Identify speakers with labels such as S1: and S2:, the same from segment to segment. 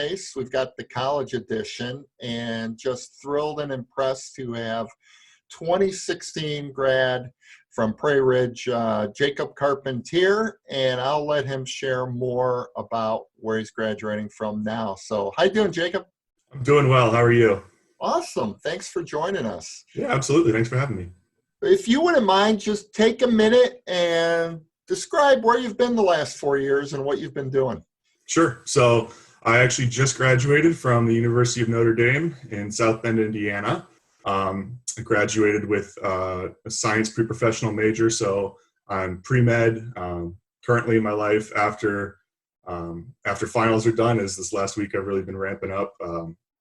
S1: case. We've got the college edition, and just thrilled and impressed to have 2016 grad from Prairie Ridge, Jacob Carpentier, and I'll let him share more about where he's graduating from now. So how you doing, Jacob?
S2: I'm doing well. How are you?
S1: Awesome. Thanks for joining us.
S2: Yeah, absolutely. Thanks for having me.
S1: If you wouldn't mind, just take a minute and describe where you've been the last 4 years and what you've been doing.
S2: Sure. So I actually just graduated from the University of Notre Dame in South Bend, Indiana. I graduated with a science pre-professional major, so I'm pre-med. Currently in my life, after finals are done, as this last week I've really been ramping up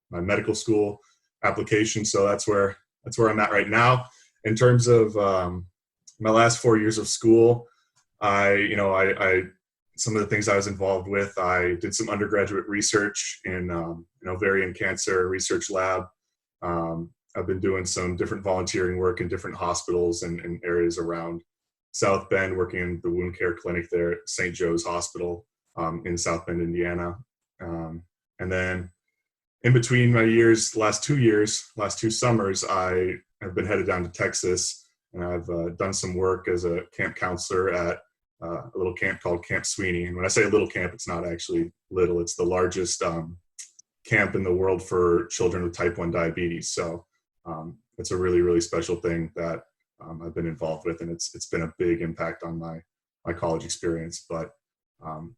S2: my medical school application. So that's where I'm at right now. In terms of my last 4 years of school, I some of the things I was involved with, I did some undergraduate research in ovarian cancer research lab. I've been doing some different volunteering work in different hospitals and areas around South Bend, working in the wound care clinic there at St. Joe's Hospital in South Bend, Indiana. And then in between my years, last two summers, I have been headed down to Texas, and I've done some work as a camp counselor at a little camp called Camp Sweeney. And when I say a little camp, it's not actually little. It's the largest camp in the world for children with type 1 diabetes. So it's a really, really special thing that I've been involved with, and it's been a big impact on my college experience. But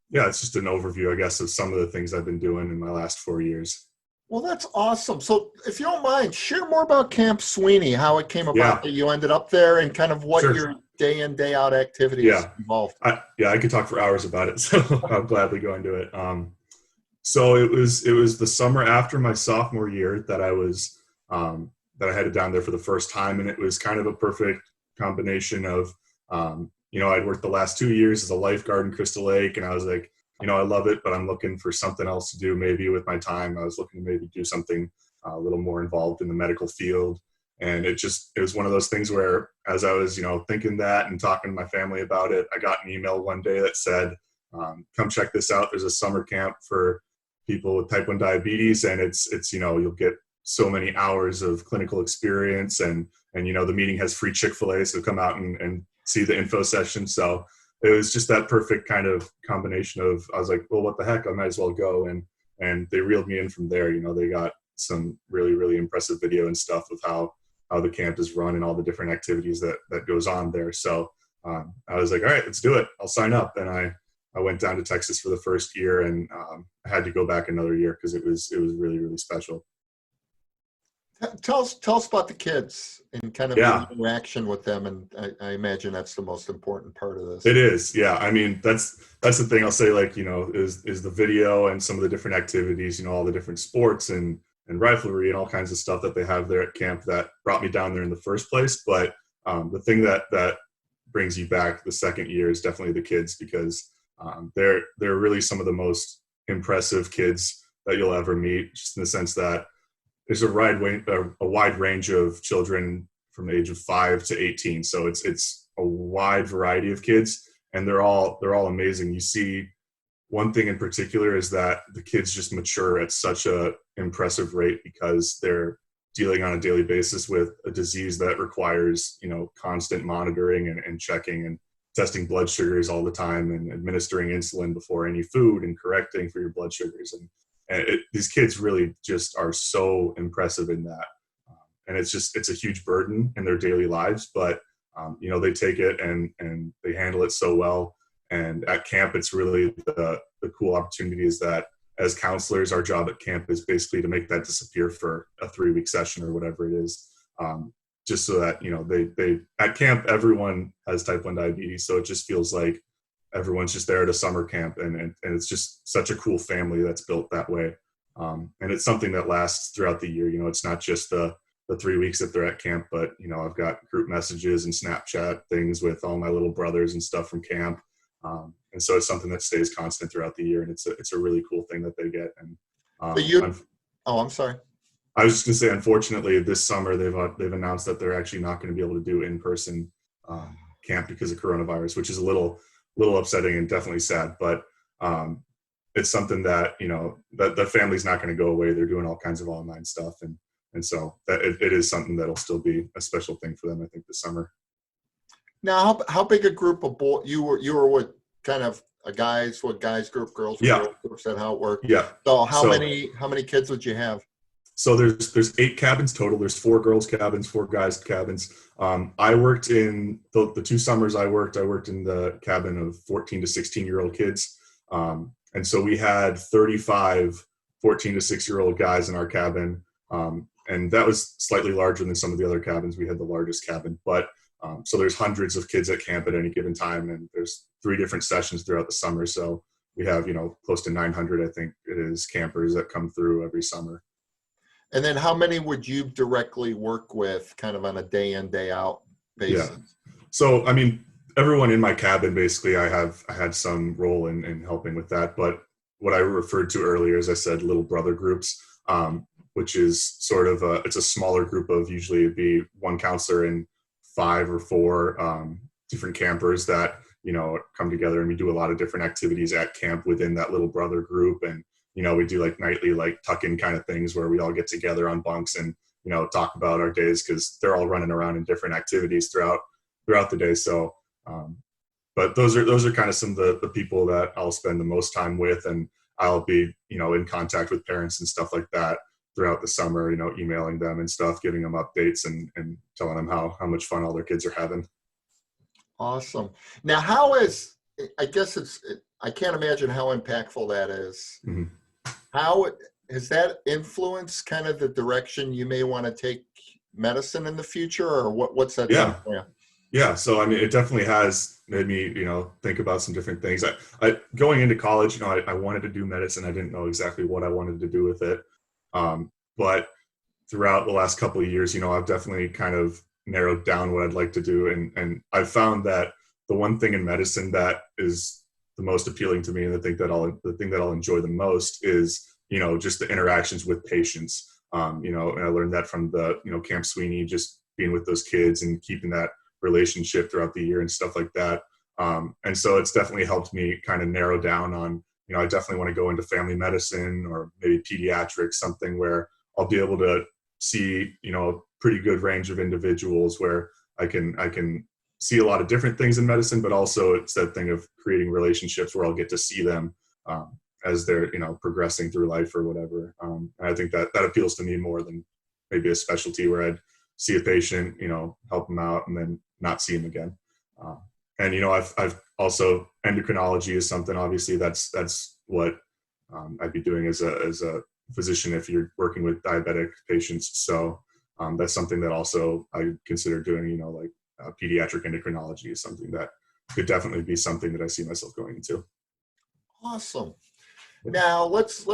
S2: yeah, it's just an overview, I guess, of some of the things I've been doing in my last 4 years.
S1: Well, that's awesome. So if you don't mind, share more about Camp Sweeney, how it came about that you ended up there, and kind of what your day in, day out activities involved.
S2: I could talk for hours about it, so I'll gladly go into it. So it was the summer after my sophomore year that I headed down there for the first time, and it was kind of a perfect combination of I'd worked the last 2 years as a lifeguard in Crystal Lake, and I was like, I love it, but I'm looking for something else to do maybe with my time. I was looking to maybe do something a little more involved in the medical field. And it was one of those things where, as I was, thinking that and talking to my family about it, I got an email one day that said, come check this out. There's a summer camp for people with type 1 diabetes. And it's you'll get so many hours of clinical experience, and the meeting has free Chick-fil-A. So come out and see the info session. So it was just that perfect kind of combination of, I was like, well, what the heck, I might as well go. And they reeled me in from there. They got some really, really impressive video and stuff with how the camp is run and all the different activities that goes on there. So I was like, all right, let's do it. I'll sign up. And I went down to Texas for the first year, and I had to go back another year because it was really, really special.
S1: Tell us about the kids and kind of the interaction with them, and I imagine that's the most important part of this.
S2: It is, yeah. I mean, that's the thing I'll say, is the video and some of the different activities, all the different sports and riflery and all kinds of stuff that they have there at camp that brought me down there in the first place. But the thing that brings you back the second year is definitely the kids, because they're really some of the most impressive kids that you'll ever meet, just in the sense that there's a wide range of children from the age of 5 to 18. So it's a wide variety of kids, and they're all amazing. You see, one thing in particular is that the kids just mature at such a impressive rate because they're dealing on a daily basis with a disease that requires, constant monitoring and checking and testing blood sugars all the time, and administering insulin before any food and correcting for your blood sugars. And these kids really just are so impressive in that. And it's a huge burden in their daily lives, but they take it and they handle it so well. And at camp, it's really the cool opportunity is that as counselors, our job at camp is basically to make that disappear for a 3-week session or whatever it is. Just so that, they at camp, everyone has type 1 diabetes. So it just feels like everyone's just there at a summer camp, and it's just such a cool family that's built that way. And it's something that lasts throughout the year. It's not just the 3 weeks that they're at camp, but, I've got group messages and Snapchat things with all my little brothers and stuff from camp. And so it's something that stays constant throughout the year, and it's a really cool thing that they get. And
S1: I'm sorry.
S2: I was just gonna say, unfortunately, this summer they've announced that they're actually not going to be able to do in-person camp because of coronavirus, which is a little upsetting and definitely sad. But it's something that, you know, that the family's not going to go away. They're doing all kinds of online stuff. And so that it is something that'll still be a special thing for them, I think, this summer.
S1: Now, how big a group of boys you were with? Kind of a guys group, girls with
S2: Yeah.
S1: girls group, is that how it worked?
S2: Yeah.
S1: So
S2: So,
S1: how many kids would you have?
S2: so there's 8 cabins total. There's 4 girls cabins, 4 guys cabins. I worked in the 2 summers I worked in the cabin of 14 to 16-year-old kids. And so we had 35 14 to 6-year-old guys in our cabin. And that was slightly larger than some of the other cabins. We had the largest cabin, but so there's hundreds of kids at camp at any given time, and there's 3 different sessions throughout the summer. So we have, you know, close to 900, I think it is, campers that come through every summer.
S1: And then how many would you directly work with kind of on a day in, day out basis?
S2: Yeah. So, I mean, everyone in my cabin, basically, I had some role in helping with that. But what I referred to earlier, as I said, little brother groups, which is sort of it's a smaller group of, usually it'd be 1 counselor and 5 or 4 different campers that, you know, come together, and we do a lot of different activities at camp within that little brother group. And, you know, we do like nightly, like tuck-in kind of things where we all get together on bunks and, you know, talk about our days, because they're all running around in different activities throughout the day. So, but those are kind of some of the people that I'll spend the most time with, and I'll be, you know, in contact with parents and stuff like that throughout the summer, you know, emailing them and stuff, giving them updates and telling them how much fun all their kids are having.
S1: Awesome. Now, I guess I can't imagine how impactful that is.
S2: Mm-hmm.
S1: How has that influenced kind of the direction you may want to take medicine in the future, or what's that?
S2: Yeah. Yeah. So, I mean, it definitely has made me, you know, think about some different things. I going into college, you know, I wanted to do medicine. I didn't know exactly what I wanted to do with it. But throughout the last couple of years, you know, I've definitely kind of narrowed down what I'd like to do. And I've found that the one thing in medicine that is the most appealing to me, and the thing that I'll enjoy the most, is, you know, just the interactions with patients. You know, and I learned that from the, you know, Camp Sweeney, just being with those kids and keeping that relationship throughout the year and stuff like that. And so it's definitely helped me kind of narrow down on, you know, I definitely want to go into family medicine or maybe pediatrics, something where I'll be able to see, you know, a pretty good range of individuals, where I can see a lot of different things in medicine, but also it's that thing of creating relationships where I'll get to see them as they're, you know, progressing through life or whatever. And I think that appeals to me more than maybe a specialty where I'd see a patient, you know, help them out and then not see him again. And, you know, I've also, endocrinology is something, obviously that's what I'd be doing as a physician if you're working with diabetic patients. So that's something that also I consider doing, you know, like pediatric endocrinology is something that could definitely be something that I see myself going into.
S1: Awesome. Now let's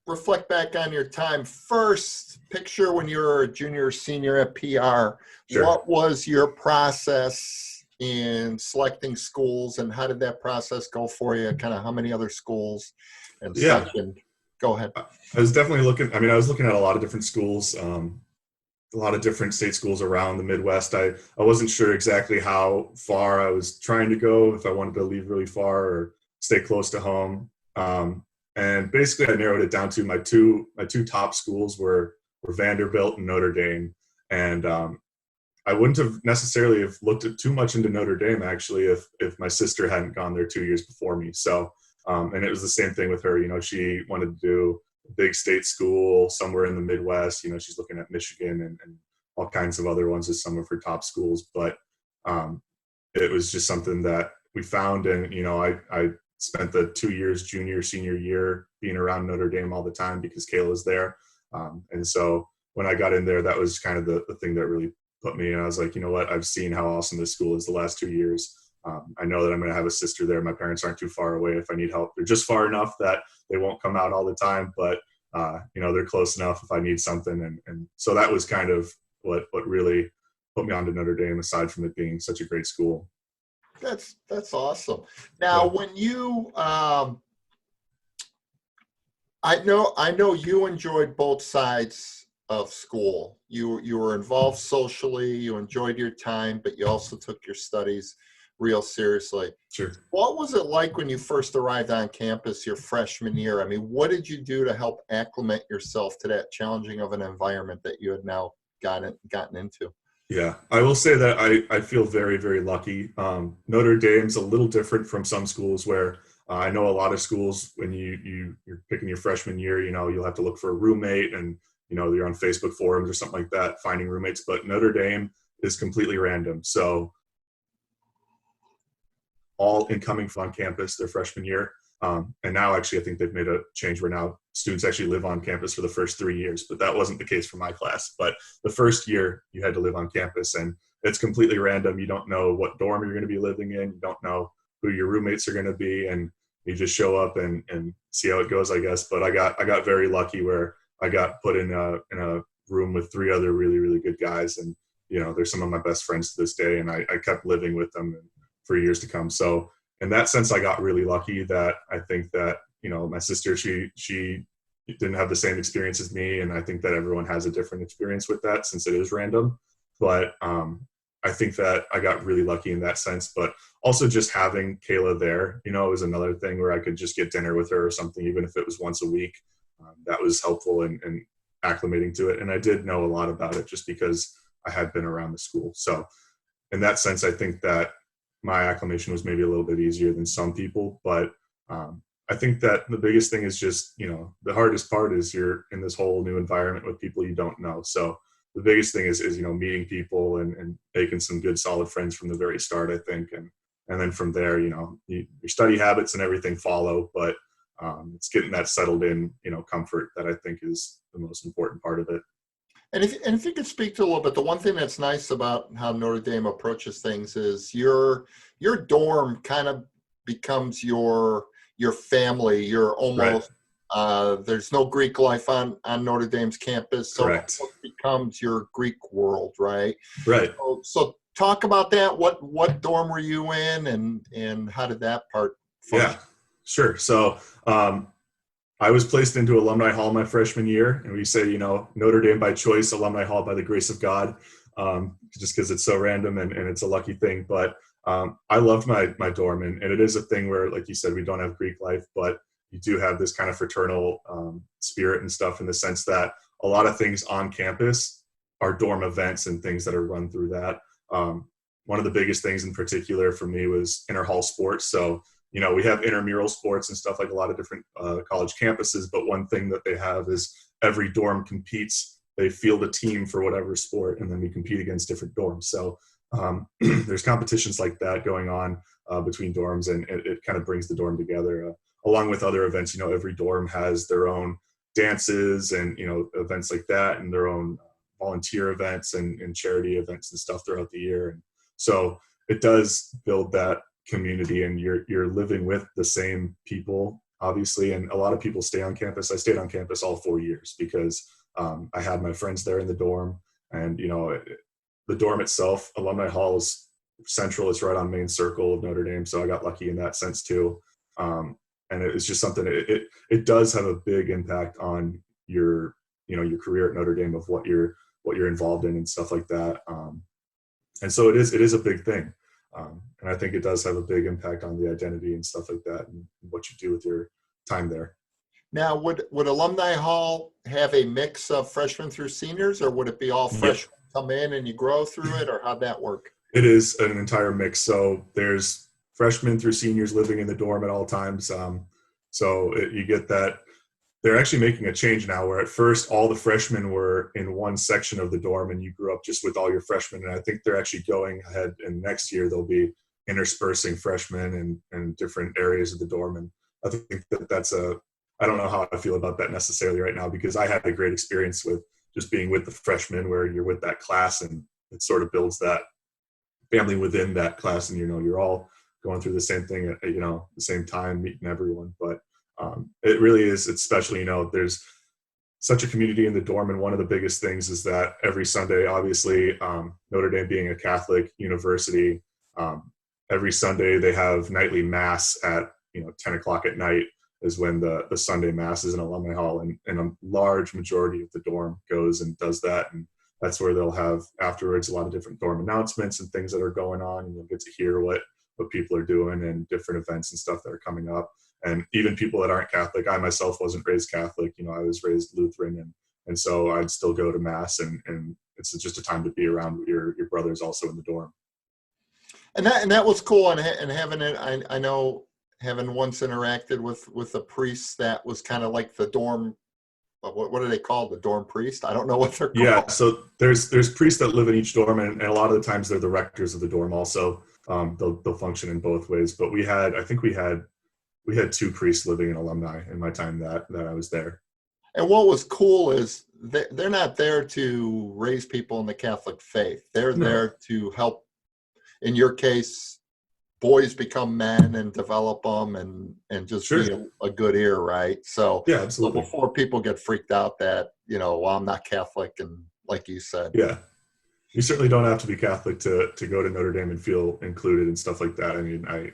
S1: reflect back on your time. First, picture when you were a junior or senior at PR.
S2: Sure.
S1: What was your process in selecting schools, and how did that process go for you? Kind of how many other schools and such? And go ahead.
S2: I was definitely looking at a lot of different schools, a lot of different state schools around the Midwest. I wasn't sure exactly how far I was trying to go, if I wanted to leave really far or stay close to home. And basically I narrowed it down to my two top schools were Vanderbilt and Notre Dame. And I wouldn't have necessarily have looked at too much into Notre Dame, actually, if my sister hadn't gone there 2 years before me. So, and it was the same thing with her. You know, she wanted to do a big state school somewhere in the Midwest. You know, she's looking at Michigan and all kinds of other ones as some of her top schools. But it was just something that we found. And, you know, I spent the 2 years, junior, senior year, being around Notre Dame all the time because Kayla's there. And so when I got in there, that was kind of the thing that really put me. And I was like, you know what, I've seen how awesome this school is the last 2 years. I know that I'm going to have a sister there. My parents aren't too far away if I need help. They're just far enough that they won't come out all the time, but you know, they're close enough if I need something. And so that was kind of what really put me onto Notre Dame, aside from it being such a great school.
S1: That's awesome. Now,
S2: Yeah.
S1: when you, I know you enjoyed both sides of school. You were involved socially, you enjoyed your time, but you also took your studies real seriously.
S2: Sure.
S1: What was it like when you first arrived on campus your freshman year? I mean, what did you do to help acclimate yourself to that challenging of an environment that you had now gotten into?
S2: Yeah, I will say that I feel very, very lucky. Notre Dame's a little different from some schools where I know a lot of schools when you're picking your freshman year, you'll have to look for a roommate and, you're on Facebook forums or something like that, finding roommates. But Notre Dame is completely random. So all incoming on campus their freshman year. And now actually I think they've made a change where now students actually live on campus for the first 3 years, but that wasn't the case for my class. But the first year you had to live on campus and it's completely random. You don't know what dorm you're going to be living in. You don't know who your roommates are going to be. And you just show up and see how it goes, I guess. But I got very lucky where I got put in a room with 3 other really, really good guys. And, they're some of my best friends to this day. And I kept living with them for years to come. So in that sense, I got really lucky that I think that, my sister, she didn't have the same experience as me. And I think that everyone has a different experience with that since it is random. But I think that I got really lucky in that sense. But also just having Kayla there, was another thing where I could just get dinner with her or something, even if it was once a week. That was helpful in acclimating to it. And I did know a lot about it just because I had been around the school. So in that sense, I think that my acclimation was maybe a little bit easier than some people, but I think that the biggest thing is just, the hardest part is you're in this whole new environment with people you don't know. So the biggest thing is meeting people and making some good solid friends from the very start, I think. And then from there, your study habits and everything follow, but it's getting that settled in, comfort that I think is the most important part of it.
S1: And if you could speak to a little bit, the one thing that's nice about how Notre Dame approaches things is your dorm kind of becomes your family. You're almost there's no Greek life on Notre Dame's campus, so
S2: Correct.
S1: it becomes your Greek world, right?
S2: Right.
S1: So talk about that. What dorm were you in, and how did that part function?
S2: Yeah, sure. So I was placed into Alumni Hall my freshman year, and we say, Notre Dame by choice, Alumni Hall by the grace of God, just because it's so random and it's a lucky thing. But I loved my dorm, and it is a thing where, like you said, we don't have Greek life, but you do have this kind of fraternal spirit and stuff in the sense that a lot of things on campus are dorm events and things that are run through that. One of the biggest things in particular for me was inter-hall sports. So we have intramural sports and stuff like a lot of different college campuses, but one thing that they have is every dorm competes. They field a team for whatever sport, and then we compete against different dorms. So there's competitions like that going on between dorms, and it kind of brings the dorm together. Along with other events, every dorm has their own dances and, events like that, and their own volunteer events and charity events and stuff throughout the year. And so it does build that community, and you're living with the same people, obviously. And a lot of people stay on campus. I stayed on campus all 4 years because I had my friends there in the dorm, and the dorm itself, Alumni Hall, is central. It's right on Main Circle of Notre Dame, so I got lucky in that sense too. And it's just something. It does have a big impact on your your career at Notre Dame of what you're involved in and stuff like that. And so it is a big thing. And I think it does have a big impact on the identity and stuff like that and what you do with your time there.
S1: Now, would Alumni Hall have a mix of freshmen through seniors, or would it be all
S2: Yep.
S1: freshmen come in and you grow through it, or how'd that work?
S2: It is an entire mix. So there's freshmen through seniors living in the dorm at all times. You get that. They're actually making a change now where at first all the freshmen were in one section of the dorm and you grew up just with all your freshmen. And I think they're actually going ahead, and next year they'll be interspersing freshmen in different areas of the dorm. And I think that's I don't know how I feel about that necessarily right now, because I had a great experience with just being with the freshmen where you're with that class and it sort of builds that family within that class, and you're all going through the same thing at the same time, meeting everyone. But it really is, it's special. There's such a community in the dorm, and one of the biggest things is that every Sunday, obviously, Notre Dame being a Catholic university, every Sunday they have nightly mass at 10 o'clock at night is when the Sunday mass is in Alumni Hall, and a large majority of the dorm goes and does that. And that's where they'll have afterwards a lot of different dorm announcements and things that are going on, and you'll get to hear what what people are doing and different events and stuff that are coming up. And even people that aren't Catholic, I myself wasn't raised Catholic, you know, I was raised Lutheran, and so I'd still go to mass, and it's just a time to be around your brothers also in the dorm.
S1: And that was cool. And having it, I know, having once interacted with a priest that was kind of like the dorm. What are they called? The dorm priest? I don't know what they're
S2: Yeah,
S1: called.
S2: so there's priests that live in each dorm, and a lot of the times they're the rectors of the dorm also. They'll function in both ways. But I think we had two priests living in alumni in my time that I was there.
S1: And what was cool is they're not there to raise people in the Catholic faith. They're
S2: No.
S1: there to help, in your case, boys become men and develop them and just
S2: Sure.
S1: be a good ear, right? So,
S2: Yeah,
S1: so
S2: absolutely.
S1: before people get freaked out that, you know, well, I'm not Catholic, and like you said.
S2: Yeah. You certainly don't have to be Catholic to go to Notre Dame and feel included and stuff like that. I mean,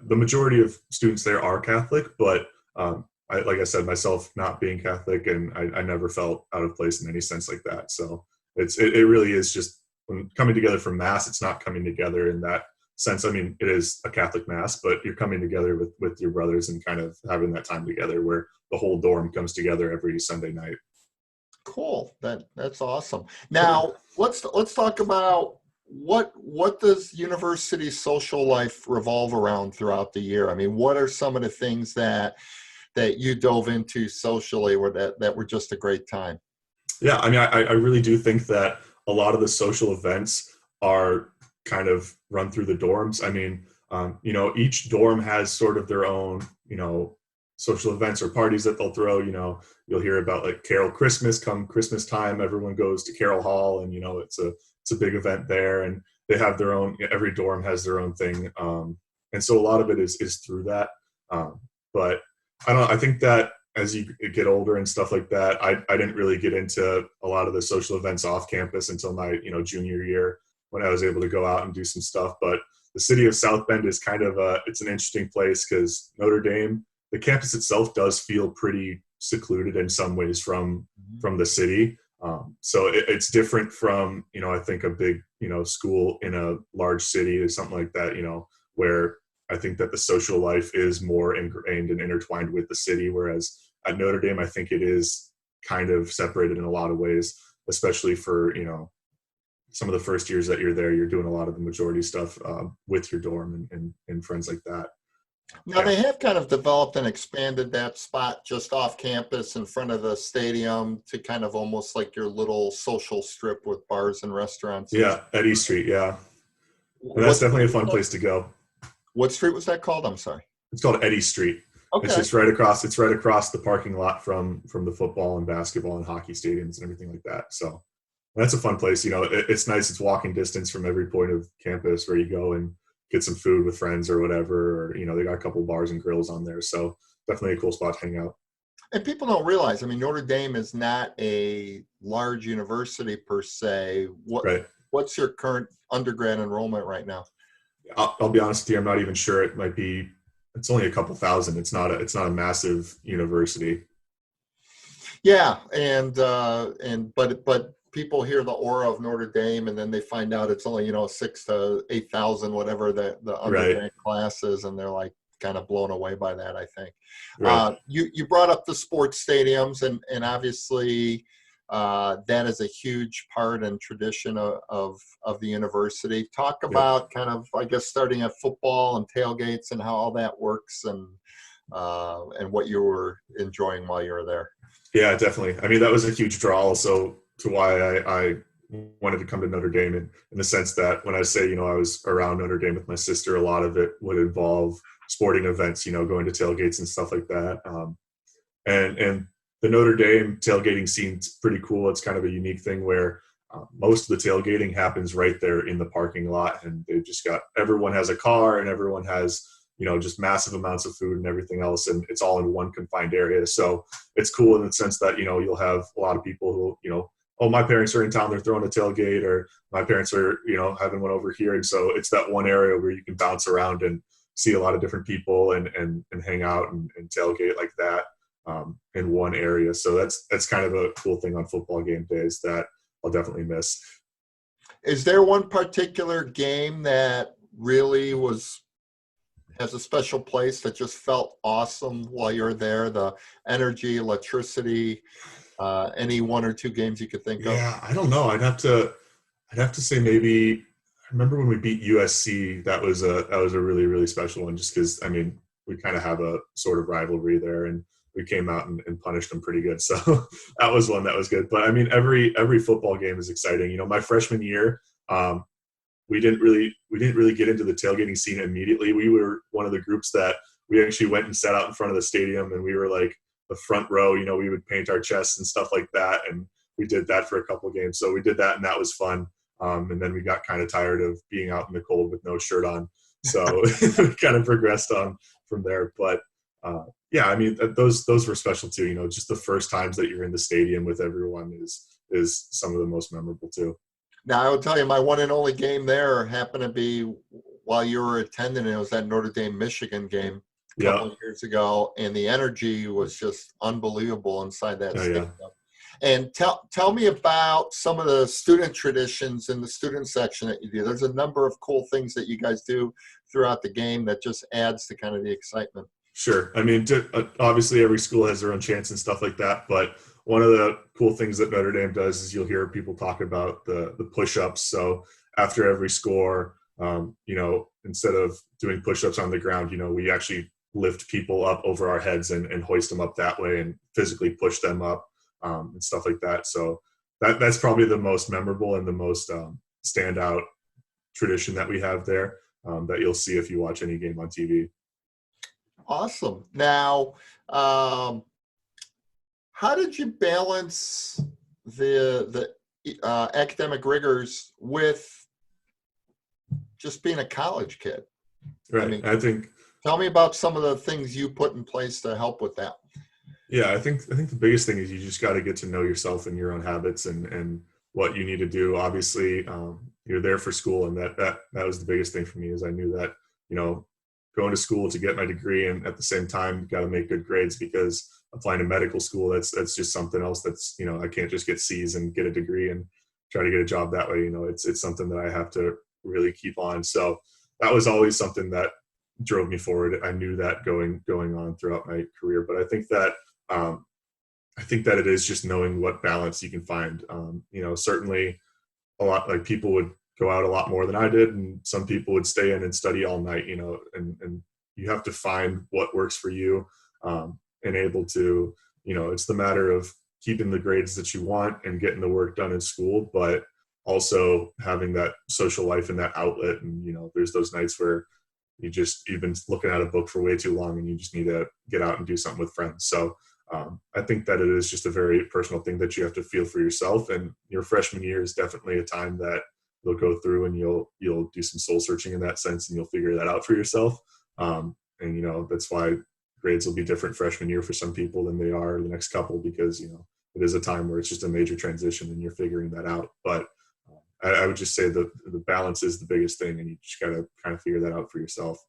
S2: the majority of students there are Catholic, but like I said, myself not being Catholic, and I never felt out of place in any sense like that. So it really is just, when coming together for mass, it's not coming together in that sense. I mean, it is a Catholic mass, but you're coming together with your brothers and kind of having that time together where the whole dorm comes together every Sunday night.
S1: Cool. That's awesome. Now let's talk about what does university social life revolve around throughout the year? I mean, what are some of the things that you dove into socially, or that were just a great time?
S2: Yeah, I mean, I really do think that a lot of the social events are kind of run through the dorms. I mean, you know, each dorm has sort of their own, you know, social events or parties that they'll throw. You know, you'll hear about like Carol Christmas. Come Christmas time, everyone goes to Carol Hall, and you know, it's a big event there, and they have their own. Every dorm has their own thing, and so a lot of it is through that. But I don't know. I think that as you get older and stuff like that, I didn't really get into a lot of the social events off campus until my, you know, junior year, when I was able to go out and do some stuff. But the city of South Bend is kind of it's an interesting place, because Notre Dame, the campus itself does feel pretty secluded in some ways from the city. So it's different from, you know, I think a big, you know, school in a large city or something like that, you know, where I think that the social life is more ingrained and intertwined with the city. Whereas at Notre Dame, I think it is kind of separated in a lot of ways, especially for, you know, some of the first years that you're there, you're doing a lot of the majority stuff with your dorm and friends like that.
S1: Now, they have kind of developed and expanded that spot just off campus in front of the stadium to kind of almost like your little social strip with bars and restaurants.
S2: Yeah, at East Street, yeah. And
S1: What
S2: that's definitely a
S1: street
S2: fun
S1: was
S2: place to go.
S1: what street was that called? I'm sorry.
S2: It's called Eddy Street. It's
S1: Okay.
S2: just right across. It's right across the parking lot from the football and basketball and hockey stadiums and everything like that. So that's a fun place. You know, it's nice. It's walking distance from every point of campus where you go and get some food with friends or whatever. Or, you know, they got a couple bars and grills on there. So definitely a cool spot to hang out.
S1: And people don't realize, I mean, Notre Dame is not a large university per se.
S2: Right.
S1: What's your current undergrad enrollment right now?
S2: I'll be honest with you. I'm not even sure. It might be. It's only a couple thousand. It's not a massive university.
S1: Yeah, but people hear the aura of Notre Dame, and then they find out it's only, you know, 6,000 to 8,000, whatever the
S2: Right.
S1: undergrad class is, and they're like kind of blown away by that, I think.
S2: Right.
S1: You brought up the sports stadiums, and obviously that is a huge part and tradition of the university. Talk
S2: Yeah.
S1: about kind of, I guess, starting at football and tailgates and how all that works, and what you were enjoying while you were there.
S2: Yeah, definitely. I mean, that was a huge draw also to why I wanted to come to Notre Dame, in the sense that when I say, you know, I was around Notre Dame with my sister, a lot of it would involve sporting events, you know, going to tailgates and stuff like that. And the Notre Dame tailgating scene's pretty cool. It's kind of a unique thing where most of the tailgating happens right there in the parking lot, and they've just got, everyone has a car and everyone has, you know, just massive amounts of food and everything else, and it's all in one confined area. So it's cool in the sense that, you know, you'll have a lot of people who, you know, oh, my parents are in town, they're throwing a tailgate, or my parents are, you know, having one over here. And so it's that one area where you can bounce around and see a lot of different people and hang out and tailgate like that in one area. So that's kind of a cool thing on football game days that I'll definitely miss.
S1: Is there one particular game that really was has a special place that just felt awesome while you were there? The energy, electricity, any one or two games you could think of?
S2: Yeah, I don't know. I'd have to say maybe I remember when we beat USC. That was a really really special one. Just because I mean we kind of have a sort of rivalry there, and we came out and punished them pretty good. So that was one that was good. But I mean every football game is exciting. My freshman year, we didn't really get into the tailgating scene immediately. We were one of the groups that we actually went and sat out in front of the stadium, and we were like the front row. We would paint our chests and stuff like that, and we did that for a couple of games. So we did that, and that was fun. And then we got kind of tired of being out in the cold with no shirt on, so we kind of progressed on from there. But yeah, I mean those were special too. Just the first times that you're in the stadium with everyone is some of the most memorable too.
S1: Now, I will tell you, my one and only game there happened to be while you were attending. It was that Notre Dame Michigan game a
S2: Yeah,
S1: couple of years ago, and the energy was just unbelievable inside that
S2: yeah, yeah.
S1: stadium. And tell me about some of the student traditions in the student section that you do. There's a number of cool things that you guys do throughout the game that just adds to kind of the excitement.
S2: Sure. I mean, obviously every school has their own chants and stuff like that, but one of the cool things that Notre Dame does is you'll hear people talk about the push-ups. So after every score, instead of doing push-ups on the ground, we actually lift people up over our heads and hoist them up that way and physically push them up, and stuff like that. So that's probably the most memorable and the most standout tradition that we have there, that you'll see if you watch any game on TV.
S1: Awesome. Now, how did you balance the academic rigors with just being a college kid?
S2: Right.
S1: I mean,
S2: I think
S1: tell me about some of the things you put in place to help with that.
S2: Yeah, I think the biggest thing is you just got to get to know yourself and your own habits and what you need to do. Obviously, you're there for school, and that was the biggest thing for me. Is I knew that going to school to get my degree, and at the same time got to make good grades, because applying to medical school, that's just something else. That's I can't just get C's and get a degree and try to get a job that way. It's something that I have to really keep on. So that was always something that drove me forward. I knew that going on throughout my career, but I think that it is just knowing what balance you can find. Certainly a lot, like, people would go out a lot more than I did, and some people would stay in and study all night, and you have to find what works for you, and able to, it's the matter of keeping the grades that you want and getting the work done in school, but also having that social life and that outlet. And, there's those nights where you've been looking at a book for way too long and you just need to get out and do something with friends. So I think that it is just a very personal thing that you have to feel for yourself. And your freshman year is definitely a time that you'll go through and you'll do some soul searching in that sense, and you'll figure that out for yourself. And that's why grades will be different freshman year for some people than they are the next couple, because, it is a time where it's just a major transition and you're figuring that out. But I would just say that the balance is the biggest thing, and you just got to kind of figure that out for yourself.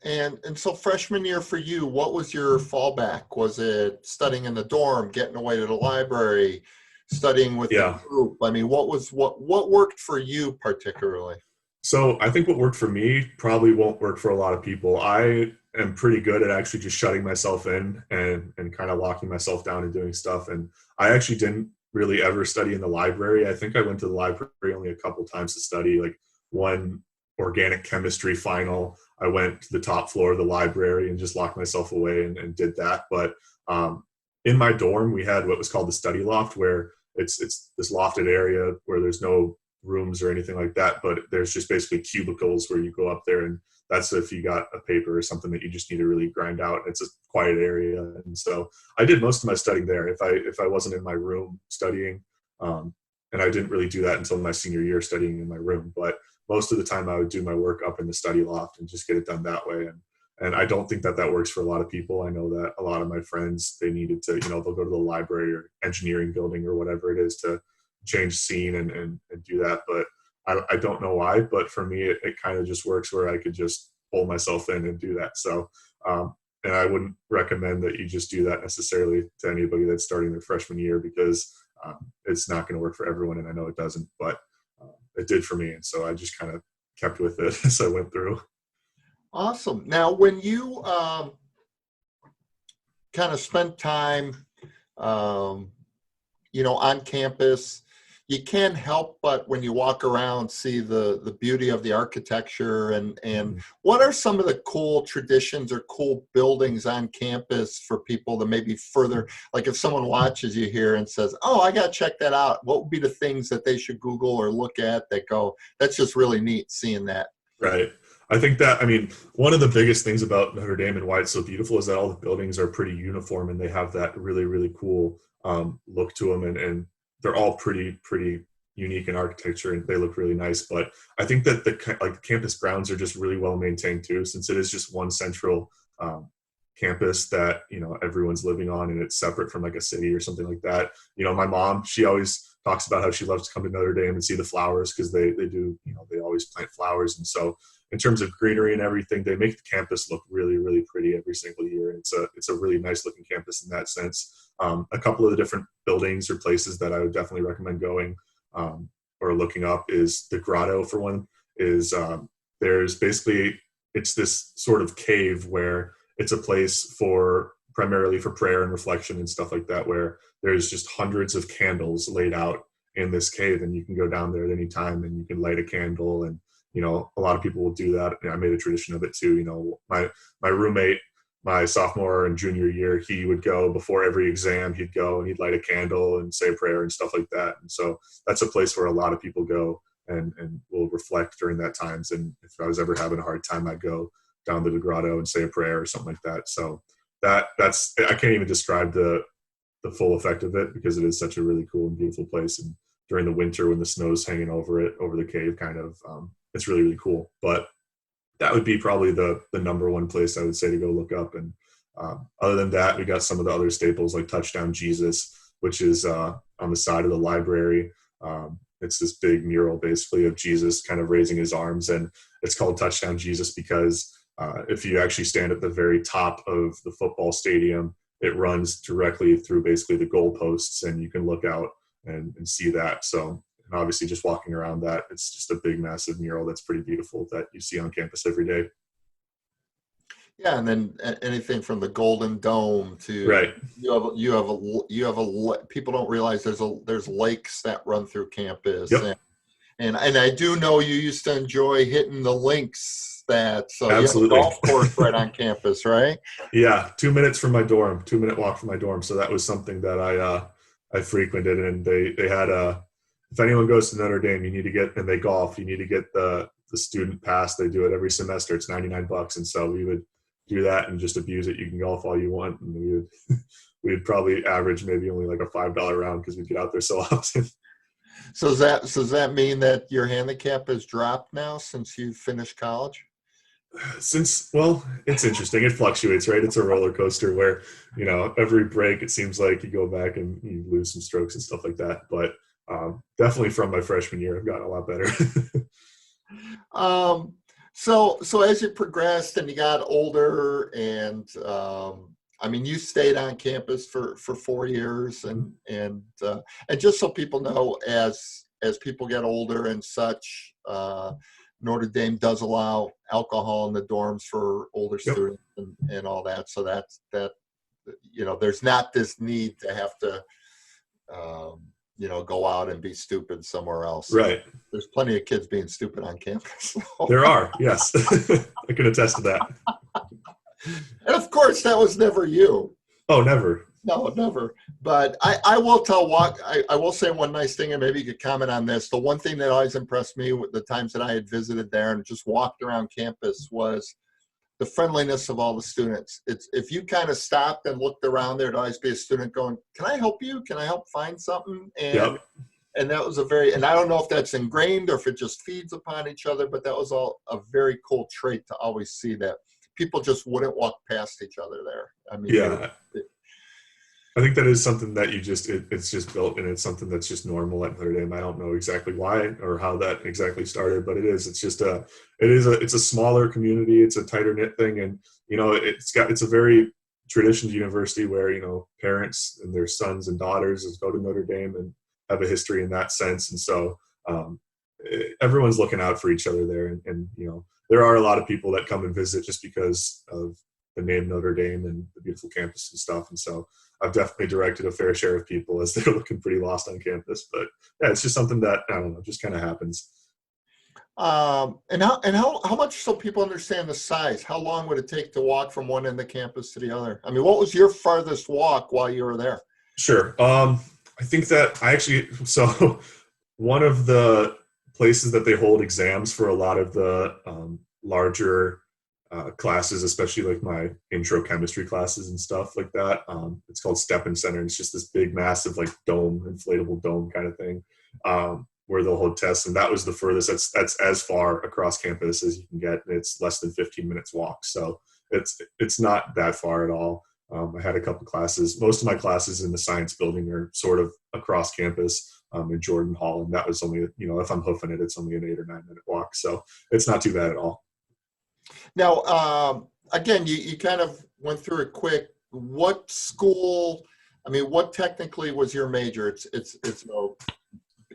S1: And so freshman year for you, what was your fallback? Was it studying in the dorm, getting away to the library, studying with the
S2: Yeah.
S1: group? I mean, what worked for you particularly?
S2: So I think what worked for me probably won't work for a lot of people. I am pretty good at actually just shutting myself in and kind of locking myself down and doing stuff. And I actually didn't really ever study in the library. I think I went to the library only a couple times to study, like one organic chemistry final. I went to the top floor of the library and just locked myself away and did that. But in my dorm, we had what was called the study loft, where it's this lofted area where there's no rooms or anything like that, but there's just basically cubicles where you go up there, and that's if you got a paper or something that you just need to really grind out. It's a quiet area, and so I did most of my studying there. If I wasn't in my room studying, and I didn't really do that until my senior year, studying in my room, but most of the time I would do my work up in the study loft and just get it done that way. And I don't think that works for a lot of people. I know that a lot of my friends, they needed to, they'll go to the library or engineering building or whatever it is to change scene and do that. But I don't know why, but for me, it kind of just works where I could just pull myself in and do that. So, and I wouldn't recommend that you just do that necessarily to anybody that's starting their freshman year, because it's not going to work for everyone. And I know it doesn't, but it did for me. And so I just kind of kept with it as I went through.
S1: Awesome. Now, when you kind of spent time, um, on campus, you can't help but when you walk around see the beauty of the architecture and
S2: Mhm.
S1: what are some of the cool traditions or cool buildings on campus for people that maybe further, like if someone watches you here and says, oh, I got to check that out, what would be the things that they should Google or look at that go, that's just really neat seeing that?
S2: Right. I think that, I mean, one of the biggest things about Notre Dame and why it's so beautiful is that all the buildings are pretty uniform and they have that really, really cool look to them. And they're all pretty unique in architecture and they look really nice. But I think that the campus grounds are just really well maintained too, since it is just one central um, campus that, everyone's living on and it's separate from like a city or something like that. My mom, she always talks about how she loves to come to Notre Dame and see the flowers because they do, they always plant flowers. And so in terms of greenery and everything, they make the campus look really, really pretty every single year. And it's a really nice looking campus in that sense. A couple of the different buildings or places that I would definitely recommend going or looking up is the Grotto, for one, is there's basically, it's this sort of cave where it's a place primarily for prayer and reflection and stuff like that, where there's just hundreds of candles laid out in this cave and you can go down there at any time and you can light a candle. And a lot of people will do that. I made a tradition of it too. My roommate, my sophomore and junior year, he would go before every exam, he'd go and he'd light a candle and say a prayer and stuff like that. And so that's a place where a lot of people go and will reflect during that times. And if I was ever having a hard time, I'd go down to the grotto and say a prayer or something like that. So that's, I can't even describe the full effect of it because it is such a really cool and beautiful place. And during the winter when the snow's hanging over the cave, kind of, it's really, really cool. But that would be probably the number one place I would say to go look up. And other than that, we got some of the other staples like Touchdown Jesus, which is on the side of the library. It's this big mural basically of Jesus kind of raising his arms, and it's called Touchdown Jesus because if you actually stand at the very top of the football stadium, it runs directly through basically the goalposts and you can look out and see that. So, and obviously just walking around that, it's just a big, massive mural that's pretty beautiful that you see on campus every day.
S1: Yeah, and then anything from the Golden Dome to
S2: Right.
S1: people don't realize there's lakes that run through campus,
S2: Yep.
S1: and I do know you used to enjoy hitting the links so you have a
S2: Absolutely.
S1: golf course right on campus, right?
S2: Yeah. 2 minutes from my dorm, 2 minute walk from my dorm. So that was something that I frequented, and they had if anyone goes to Notre Dame, you need to get, and they golf, you need to get the student pass. They do it every semester. It's $99. And so we would do that and just abuse it. You can golf all you want. And we'd probably average maybe only like a $5 round because we'd get out there so often.
S1: So does that mean that your handicap has dropped now since you finished college?
S2: Well, it's interesting. It fluctuates, right? It's a roller coaster where, every break, it seems like you go back and you lose some strokes and stuff like that. But definitely from my freshman year, I've gotten a lot better.
S1: Um, so as you progressed and you got older, and I mean, you stayed on campus for 4 years, and just so people know, as people get older and such, Notre Dame does allow alcohol in the dorms for older
S2: Yep.
S1: students and all that. So there's not this need to have to go out and be stupid somewhere else.
S2: Right.
S1: There's plenty of kids being stupid on campus.
S2: There are, yes. I can attest to that.
S1: And of course, that was never you.
S2: Oh, never.
S1: No, never. But I will I will say one nice thing, and maybe you could comment on this. The one thing that always impressed me with the times that I had visited there and just walked around campus was the friendliness of all the students. It's if you kind of stopped and looked around, there'd always be a student going, "Can I help you? Can I help find something?"
S2: Yep.
S1: And that was and I don't know if that's ingrained or if it just feeds upon each other, but that was all a very cool trait to always see, that people just wouldn't walk past each other there. I mean,
S2: Yeah. I think that is something that it's just built, and it's something that's just normal at Notre Dame. I don't know exactly why or how that exactly started, but it's a smaller community. It's a tighter knit thing. And, it's a very traditional university where, parents and their sons and daughters go to Notre Dame and have a history in that sense. And so everyone's looking out for each other there. And there are a lot of people that come and visit just because of the name Notre Dame and the beautiful campus and stuff. And so I've definitely directed a fair share of people as they're looking pretty lost on campus. But yeah, it's just something that, I don't know, just kind of happens.
S1: And how much so people understand the size? How long would it take to walk from one end of campus to the other? I mean, what was your farthest walk while you were there?
S2: Sure. I think that so one of the places that they hold exams for a lot of the larger classes, especially like my intro chemistry classes and stuff like that. It's called Steppen Center. And it's just this big, massive, like inflatable dome kind of thing, where they'll hold tests. And that was the furthest. That's as far across campus as you can get. And it's less than 15 minutes walk. So it's not that far at all. I had a couple classes. Most of my classes in the science building are sort of across campus in Jordan Hall. And that was only, if I'm hoofing it, it's only an 8 or 9 minute walk. So it's not too bad at all.
S1: Now, again, you kind of went through it quick. What school? I mean, what technically was your major? It's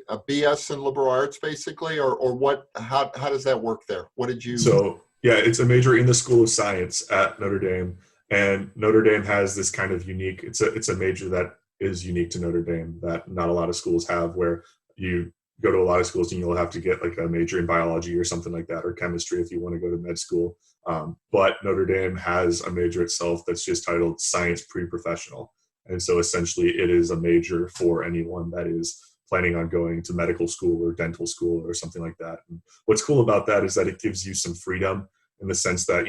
S1: a BS in liberal arts, basically, or what? How does that work there? What did you?
S2: So yeah, it's a major in the School of Science at Notre Dame, and Notre Dame has this kind of unique. It's a major that is unique to Notre Dame that not a lot of schools have, where you go to a lot of schools and you'll have to get like a major in biology or something like that, or chemistry if you want to go to med school. But Notre Dame has a major itself that's just titled Science Pre-Professional. And so essentially it is a major for anyone that is planning on going to medical school or dental school or something like that. And what's cool about that is that it gives you some freedom in the sense that,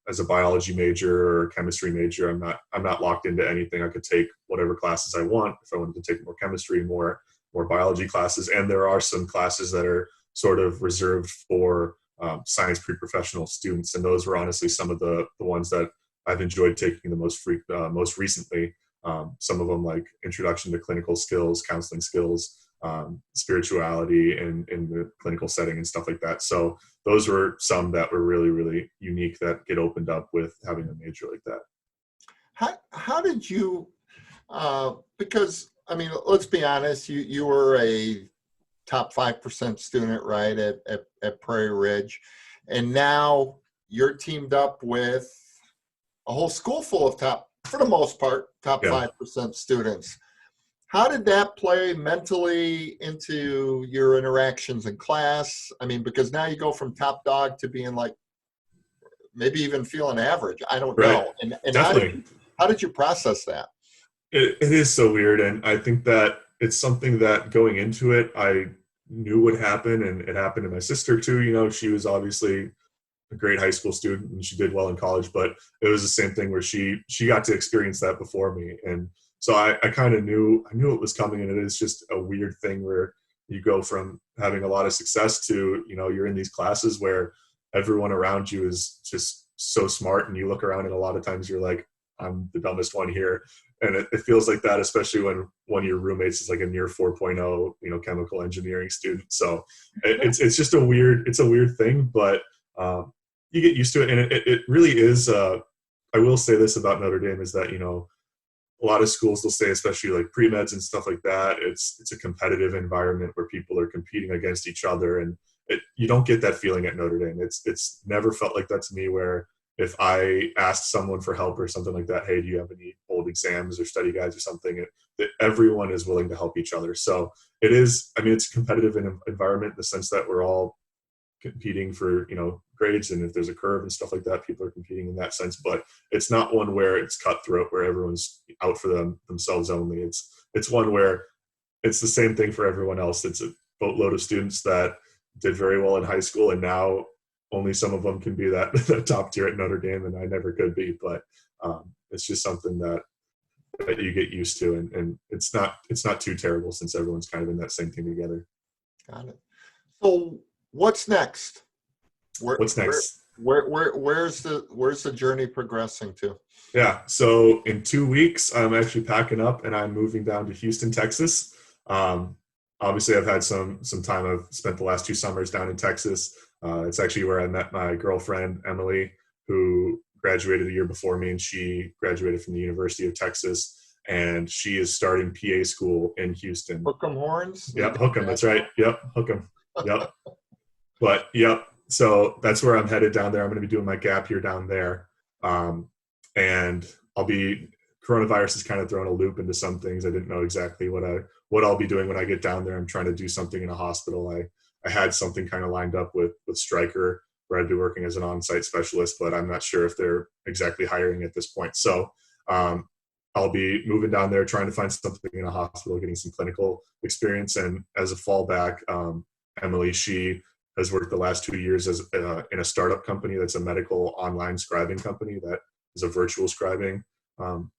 S2: as a biology major or a chemistry major, I'm not locked into anything. I could take whatever classes I want. If I wanted to take more chemistry, more biology classes, and there are some classes that are sort of reserved for science pre-professional students, and those were honestly some of the ones that I've enjoyed taking the most recently. Some of them like Introduction to Clinical Skills, Counseling Skills, Spirituality in the clinical setting and stuff like that. So those were some that were really, really unique that get opened up with having a major like that.
S1: How did you, because I mean, let's be honest, you were a top 5% student, right, at Prairie Ridge. And now you're teamed up with a whole school full of for the most part, top 5% students. How did that play mentally into your interactions in class? I mean, because now you go from top dog to being like, maybe even feeling average. I don't know. And
S2: Definitely.
S1: How did you process that?
S2: It is so weird, and I think that it's something that going into it, I knew would happen, and it happened to my sister too. She was obviously a great high school student, and she did well in college, but it was the same thing where she got to experience that before me, and so I kind of knew it was coming, and it is just a weird thing where you go from having a lot of success to you're in these classes where everyone around you is just so smart, and you look around and a lot of times you're like, I'm the dumbest one here. And it feels like that, especially when one of your roommates is like a near 4.0, chemical engineering student. So it's just a weird thing, but you get used to it. And it really is, I will say this about Notre Dame is that, a lot of schools will say, especially like pre-meds and stuff like that, it's a competitive environment where people are competing against each other. And you don't get that feeling at Notre Dame. It's never felt like that to me, where if I asked someone for help or something like that, hey, do you have any old exams or study guides or something, that everyone is willing to help each other. So it's a competitive environment in the sense that we're all competing for, grades. And if there's a curve and stuff like that, people are competing in that sense, but it's not one where it's cutthroat, where everyone's out for themselves only. It's one where it's the same thing for everyone else. It's a boatload of students that did very well in high school, and now only some of them can be that top tier at Notre Dame, and I never could be. But it's just something that you get used to, and it's not too terrible since everyone's kind of in that same thing together.
S1: Got it. So what's next?
S2: What's next?
S1: Where's the journey progressing to?
S2: Yeah. So in 2 weeks, I'm actually packing up and I'm moving down to Houston, Texas. Obviously, I've had some time. I've spent the last 2 summers down in Texas. It's actually where I met my girlfriend, Emily, who graduated the year before me, and she graduated from the University of Texas, and she is starting PA school in Houston.
S1: Hook 'em horns?
S2: Yep, hook 'em. That's right. Yep, hook 'em. Yep. But, yep. So that's where I'm headed down there. I'm going to be doing my gap year down there. And coronavirus has kind of thrown a loop into some things. I didn't know exactly what I'll be doing when I get down there. I'm trying to do something in a hospital. I had something kind of lined up with Stryker where I'd be working as an on-site specialist, but I'm not sure if they're exactly hiring at this point. So I'll be moving down there, trying to find something in a hospital, getting some clinical experience. And as a fallback, Emily, she has worked the last 2 years as in a startup company that's a medical online scribing company that is a virtual scribing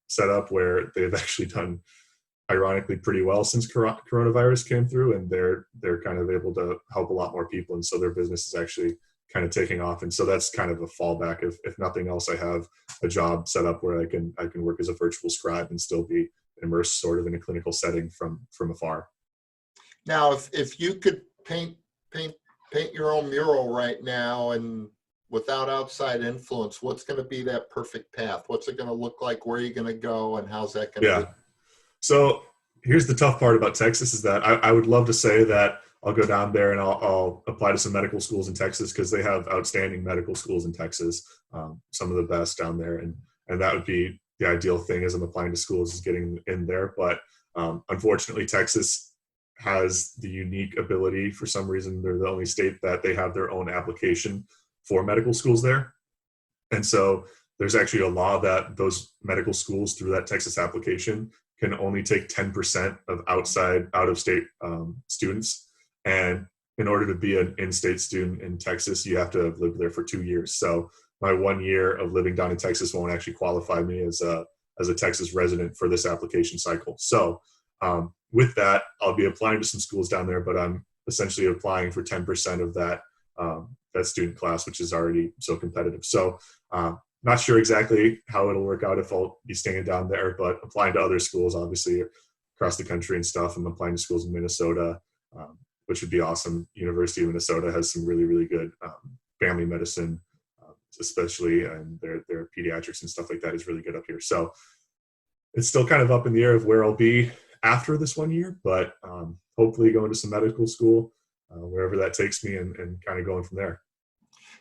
S2: setup where they've actually done, ironically, pretty well since coronavirus came through, and they're kind of able to help a lot more people, and so their business is actually kind of taking off. And so that's kind of a fallback. If nothing else, I have a job set up where I can work as a virtual scribe and still be immersed sort of in a clinical setting from afar.
S1: Now, if you could paint your own mural right now and without outside influence, what's going to be that perfect path? What's it going to look like? Where are you going to go? And how's that going to be?
S2: So here's the tough part about Texas is that I would love to say that I'll go down there and I'll apply to some medical schools in Texas, because they have outstanding medical schools in Texas, some of the best down there. And that would be the ideal thing as I'm applying to schools, is getting in there. But unfortunately, Texas has the unique ability, for some reason, they're the only state that they have their own application for medical schools there. And so there's actually a law that those medical schools through that Texas application can only take 10% of out-of-state students. And in order to be an in-state student in Texas, you have to have lived there for 2 years. So my 1 year of living down in Texas won't actually qualify me as a Texas resident for this application cycle. So with that, I'll be applying to some schools down there, but I'm essentially applying for 10% of that student class, which is already so competitive. So not sure exactly how it'll work out if I'll be staying down there, but applying to other schools, obviously, across the country and stuff. I'm applying to schools in Minnesota, which would be awesome. University of Minnesota has some really, really good family medicine, especially, and their pediatrics and stuff like that is really good up here. So it's still kind of up in the air of where I'll be after this 1 year, but hopefully going to some medical school, wherever that takes me, and kind of going from there.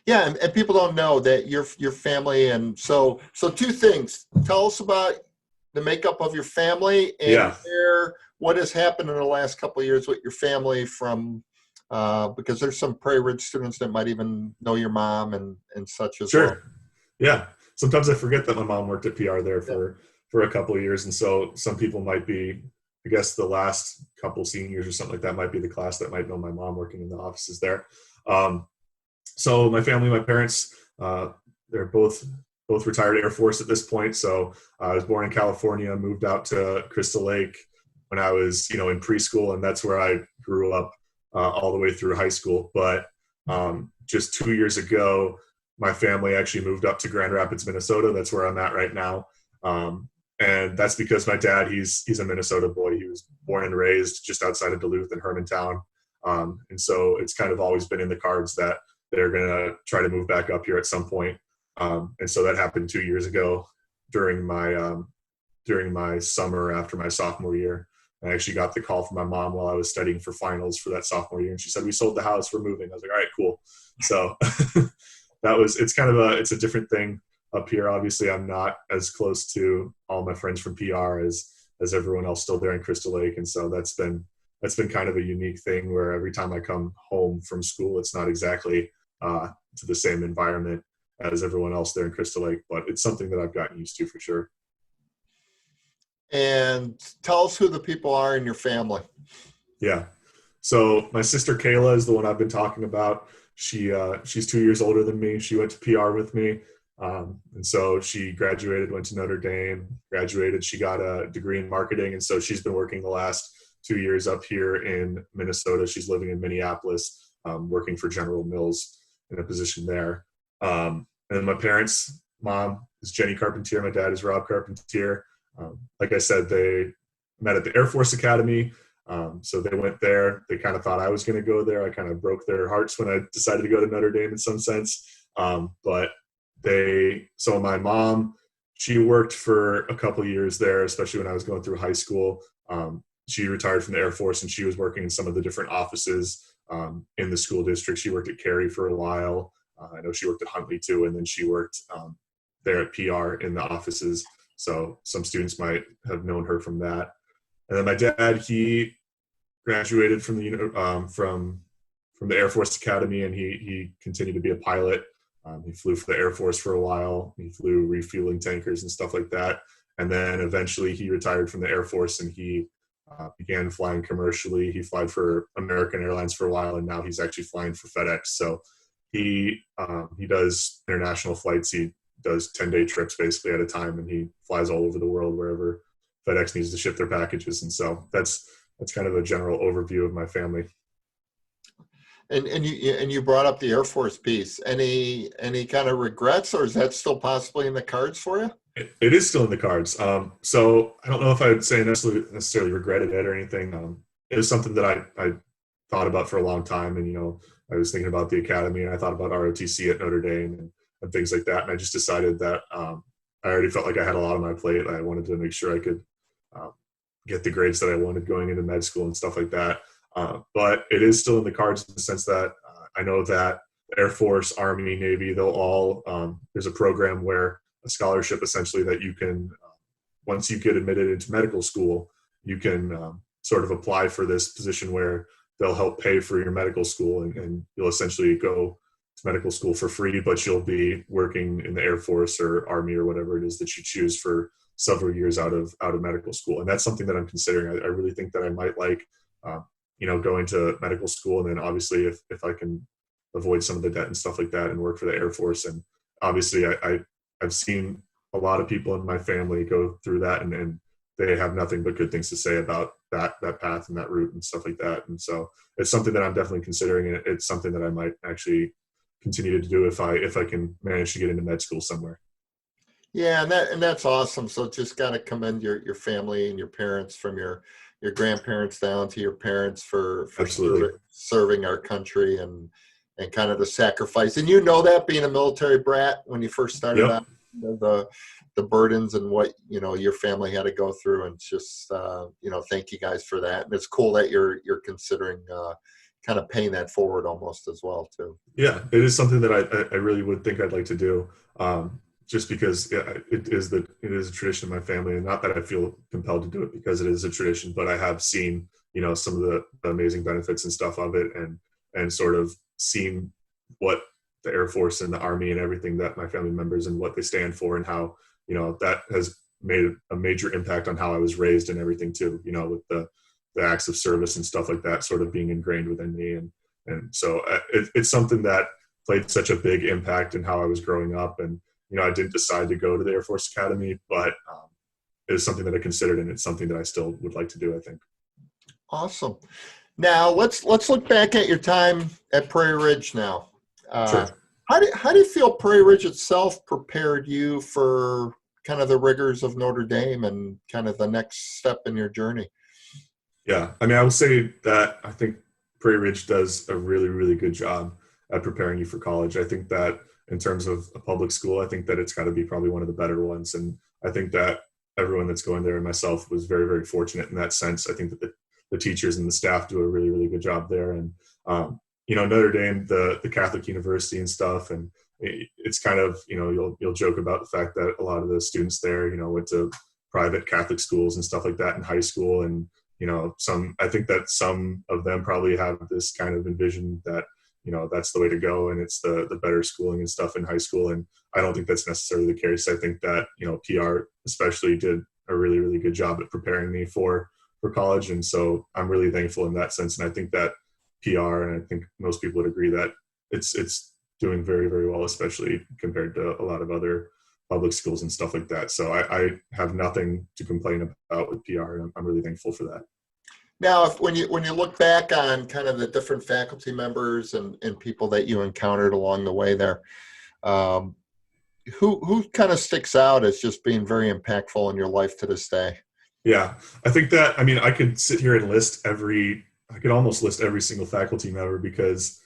S1: Yeah, and people don't know that your family, and so two things. Tell us about the makeup of your family, and what has happened in the last couple of years with your family, from because there's some Prairie Ridge students that might even know your mom and such as well.
S2: Yeah. Sometimes I forget that my mom worked at PR there for a couple of years, and so some people might be, I guess, the last couple seniors or something like that might be the class that might know my mom working in the offices there. So my family, my parents, they're both retired Air Force at this point. So I was born in California, moved out to Crystal Lake when I was, in preschool, and that's where I grew up all the way through high school. But just 2 years ago, my family actually moved up to Grand Rapids, Minnesota. That's where I'm at right now. And that's because my dad, he's a Minnesota boy. He was born and raised just outside of Duluth in Hermantown. And so it's kind of always been in the cards that they're going to try to move back up here at some point. And so that happened 2 years ago during my summer after my sophomore year. I actually got the call from my mom while I was studying for finals for that sophomore year. And she said, "We sold the house, we're moving." I was like, "All right, cool." So it's a different thing up here. Obviously, I'm not as close to all my friends from PR as everyone else still there in Crystal Lake. And so that's been kind of a unique thing where every time I come home from school, it's not exactly to the same environment as everyone else there in Crystal Lake, but it's something that I've gotten used to for sure.
S1: And tell us who the people are in your family.
S2: Yeah. So my sister Kayla is the one I've been talking about. She's 2 years older than me. She went to PR with me. And so she graduated, went to Notre Dame, graduated. She got a degree in marketing. And so she's been working the last 2 years up here in Minnesota. She's living in Minneapolis, working for General Mills in a position there. And my parents' mom is Jenny Carpentier. My dad is Rob Carpentier. Like I said, they met at the Air Force Academy. So they went there. They kind of thought I was going to go there. I kind of broke their hearts when I decided to go to Notre Dame in some sense. But so my mom, she worked for a couple of years there, especially when I was going through high school. She retired from the Air Force, and she was working in some of the different offices in the school district. She worked at Cary for a while. I know she worked at Huntley too, and then she worked there at PR in the offices. So some students might have known her from that. And then my dad, he graduated from the Air Force Academy, and he continued to be a pilot. He flew for the Air Force for a while. He flew refueling tankers and stuff like that. And then eventually he retired from the Air Force, and he began flying commercially. He flied for American Airlines for a while, and now he's actually flying for FedEx. So he does international flights. He does 10-day trips basically at a time, and he flies all over the world wherever FedEx needs to ship their packages. And so that's kind of a general overview of my family.
S1: And you brought up the Air Force piece. Any kind of regrets, or is that still possibly in the cards for you?
S2: It is still in the cards. So I don't know if I would say necessarily regretted it or anything. It was something that I thought about for a long time. And, I was thinking about the academy, and I thought about ROTC at Notre Dame and things like that. And I just decided that I already felt like I had a lot on my plate. I wanted to make sure I could get the grades that I wanted going into med school and stuff like that. But it is still in the cards in the sense that I know that the Air Force, Army, Navy, they'll all, there's a program where a scholarship essentially that you can, once you get admitted into medical school, you can sort of apply for this position where they'll help pay for your medical school, and you'll essentially go to medical school for free, but you'll be working in the Air Force or Army or whatever it is that you choose for several years out of medical school. And that's something that I'm considering. I really think that I might like, going to medical school. And then obviously if I can avoid some of the debt and stuff like that and work for the Air Force. And obviously I've seen a lot of people in my family go through that, and they have nothing but good things to say about that path and that route and stuff like that. And so it's something that I'm definitely considering, and it's something that I might actually continue to do if I can manage to get into med school somewhere.
S1: Yeah, and that's awesome. So just got to commend your family and your parents, from your grandparents down to your parents for
S2: Absolutely.
S1: serving our country and kind of the sacrifice. And that being a military brat when you first started
S2: Yep.
S1: out, the burdens and what your family had to go through, and just thank you guys for that. And it's cool that you're considering kind of paying that forward almost as well too.
S2: Yeah, it is something that I really would think I'd like to do. Just because it is a tradition in my family, and not that I feel compelled to do it because it is a tradition, but I have seen, some of the amazing benefits and stuff of it, and sort of seen what the Air Force and the Army and everything that my family members and what they stand for, and how, that has made a major impact on how I was raised and everything too, with the acts of service and stuff like that sort of being ingrained within me. And so it's something that played such a big impact in how I was growing up. And, I didn't decide to go to the Air Force Academy, but it was something that I considered, and it's something that I still would like to do, I think.
S1: Awesome. Now let's look back at your time at Prairie Ridge now.
S2: Sure.
S1: How do you feel Prairie Ridge itself prepared you for kind of the rigors of Notre Dame and kind of the next step in your journey?
S2: Yeah. I mean, I will say that I think Prairie Ridge does a really, really good job at preparing you for college. I think that in terms of a public school, I think that it's got to be probably one of the better ones. And I think that everyone that's going there, and myself, was very, very fortunate in that sense. I think that the teachers and the staff do a really, really good job there. And, Notre Dame, the Catholic university and stuff, and it's kind of, you'll joke about the fact that a lot of the students there, went to private Catholic schools and stuff like that in high school. And, I think that some of them probably have this kind of envision that, that's the way to go, and it's the better schooling and stuff in high school. And I don't think that's necessarily the case. I think that, PR especially did a really, really good job at preparing me for college. And so I'm really thankful in that sense. And I think that PR, and I think most people would agree that it's doing very, very well, especially compared to a lot of other public schools and stuff like that. So I have nothing to complain about with PR, and I'm really thankful for that.
S1: Now, when you look back on kind of the different faculty members and people that you encountered along the way there, who kind of sticks out as just being very impactful in your life to this day?
S2: Yeah, I think that, I mean, I could sit here and I could almost list every single faculty member, because,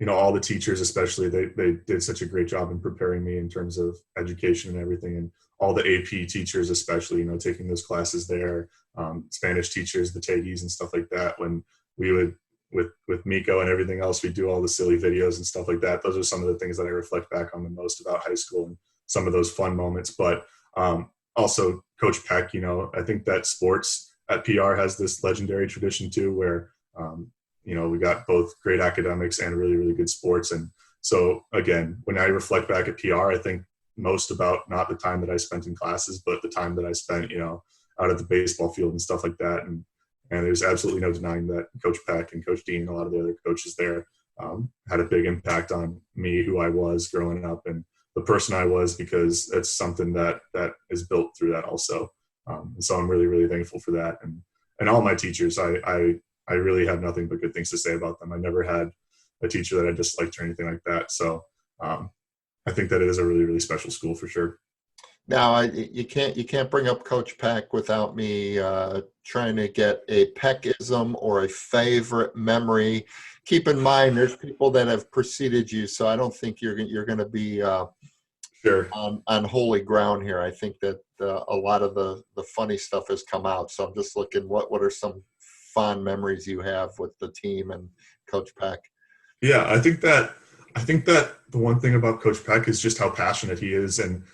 S2: all the teachers especially, they did such a great job in preparing me in terms of education and everything. And all the AP teachers especially, taking those classes there, Spanish teachers, the TAGIs and stuff like that, when we would with Miko and everything else, we do all the silly videos and stuff like that. Those are some of the things that I reflect back on the most about high school and some of those fun moments. But also Coach Peck, I think that sports at PR has this legendary tradition too, where, we got both great academics and really, really good sports. And so again, when I reflect back at PR, I think most about not the time that I spent in classes, but the time that I spent, out at the baseball field and stuff like that. And there's absolutely no denying that Coach Peck and Coach Dean and a lot of the other coaches there had a big impact on me, who I was growing up, and the person I was, because it's something that is built through that also. And so I'm really, really thankful for that. And all my teachers, I really have nothing but good things to say about them. I never had a teacher that I disliked or anything like that. So I think that it is a really, really special school for sure.
S1: Now, you can't bring up Coach Peck without me trying to get a Peckism or a favorite memory. Keep in mind, there's people that have preceded you, so I don't think you're going to be
S2: sure
S1: on holy ground here. I think that a lot of the funny stuff has come out. So I'm just looking, what are some fond memories you have with the team and Coach Peck?
S2: Yeah, I think that the one thing about Coach Peck is just how passionate he is, and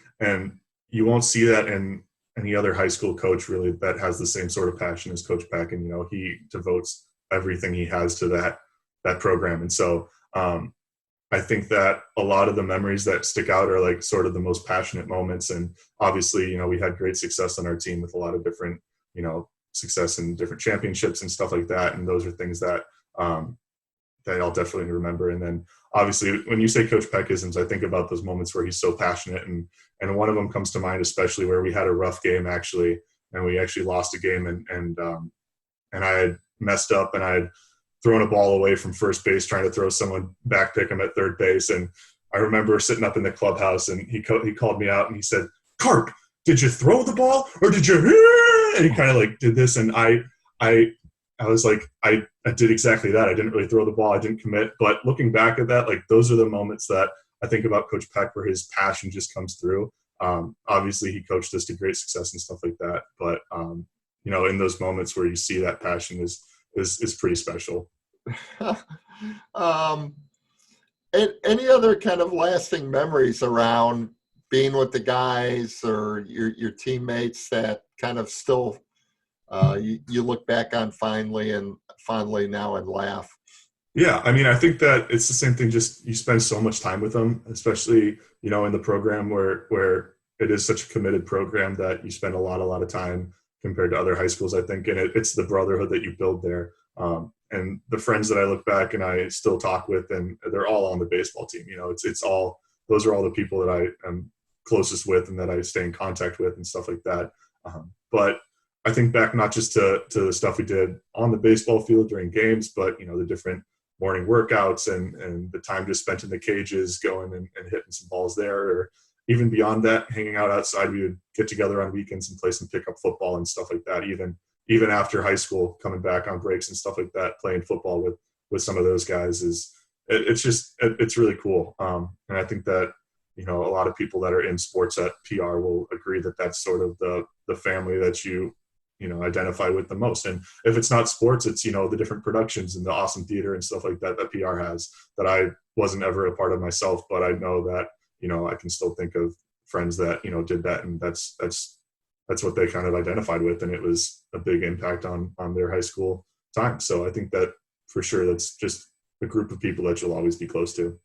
S2: you won't see that in any other high school coach really that has the same sort of passion as Coach Peck. And, he devotes everything he has to that program. And so I think that a lot of the memories that stick out are like sort of the most passionate moments. And obviously, we had great success on our team with a lot of different, success in different championships and stuff like that. And those are things that I'll definitely remember. And then obviously when you say Coach Peckisms, I think about those moments where he's so passionate, and one of them comes to mind, especially where we had a rough game actually, and we actually lost a game, and I had messed up, and I had thrown a ball away from first base, trying to throw someone back, pick him at third base. And I remember sitting up in the clubhouse, and he called me out and he said, "Carp, did you throw the ball or did you?" And he kind of like did this, and I was like, I did exactly that. I didn't really throw the ball. I didn't commit. But looking back at that, like those are the moments that I think about Coach Peck, where his passion just comes through. Obviously, he coached us to great success and stuff like that. But in those moments where you see that passion is pretty special.
S1: Any other kind of lasting memories around being with the guys or your teammates that kind of still you look back on fondly now and laugh?
S2: Yeah, I mean, I think that it's the same thing. Just you spend so much time with them, especially in the program where it is such a committed program that you spend a lot of time compared to other high schools, I think, and it's the brotherhood that you build there. And the friends that I look back and I still talk with, and they're all on the baseball team. It's all, those are all the people that I am closest with and that I stay in contact with and stuff like that. But I think back not just to the stuff we did on the baseball field during games, but the different morning workouts and the time just spent in the cages going and hitting some balls there, or even beyond that, hanging out outside. We would get together on weekends and play some pickup football and stuff like that. Even after high school, coming back on breaks and stuff like that, playing football with some of those guys it's really cool. And I think that a lot of people that are in sports at PR will agree that that's sort of the family that you identify with the most. And if it's not sports, it's the different productions and the awesome theater and stuff like that PR has, that I wasn't ever a part of myself, but I know that I can still think of friends that did that, and that's what they kind of identified with, and it was a big impact on their high school time. So I think that for sure that's just a group of people that you'll always be close to.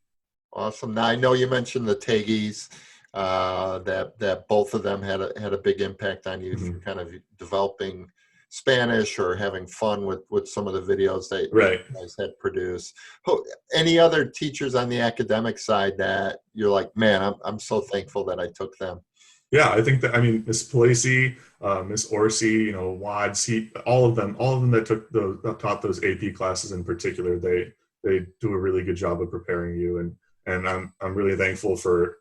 S1: Awesome. Now I know you mentioned the Taggies, that both of them had a big impact on you for kind of developing Spanish or having fun with some of the videos that you guys had produced. Any other teachers on the academic side that you're like, man, I'm so thankful that I took them?
S2: Yeah, I think that, Miss Palasi, Miss Orsi, Wads, all of them that taught those AP classes in particular, they do a really good job of preparing you, and I'm really thankful for